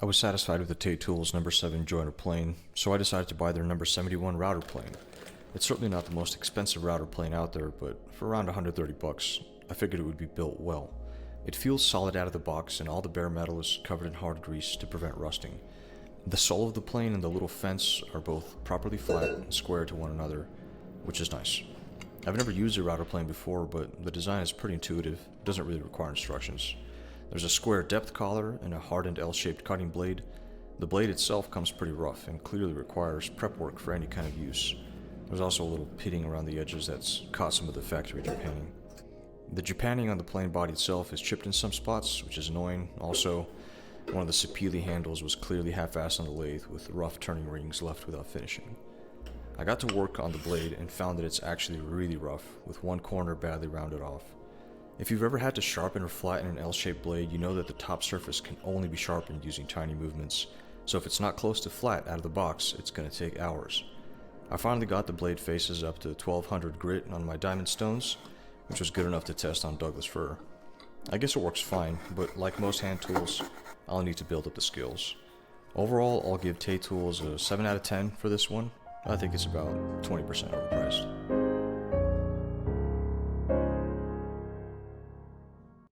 I was satisfied with the Taytools number 7 joiner plane, so I decided to buy their number 71 router plane. It's certainly not the most expensive router plane out there, but for around 130 bucks, I figured it would be built well. It feels solid out of the box, and all the bare metal is covered in hard grease to prevent rusting. The sole of the plane and the little fence are both properly flat and square to one another, which is nice. I've never used a router plane before, but the design is pretty intuitive. It doesn't really require instructions. There's a square depth collar and a hardened L-shaped cutting blade. The blade itself comes pretty rough and clearly requires prep work for any kind of use. There's also a little pitting around the edges that's caught some of the factory japanning. The japanning on the plane body itself is chipped in some spots, which is annoying. Also, one of the Sapele handles was clearly half-assed on the lathe with rough turning rings left without finishing. I got to work on the blade and found that it's actually really rough, with one corner badly rounded off. If you've ever had to sharpen or flatten an L-shaped blade, you know that the top surface can only be sharpened using tiny movements, so if it's not close to flat out of the box, it's going to take hours. I finally got the blade faces up to 1200 grit on my diamond stones, which was good enough to test on Douglas fir. I guess it works fine, but like most hand tools, I'll need to build up the skills. Overall, I'll give Taytools a 7 out of 10 for this one. I think it's about 20% overpriced.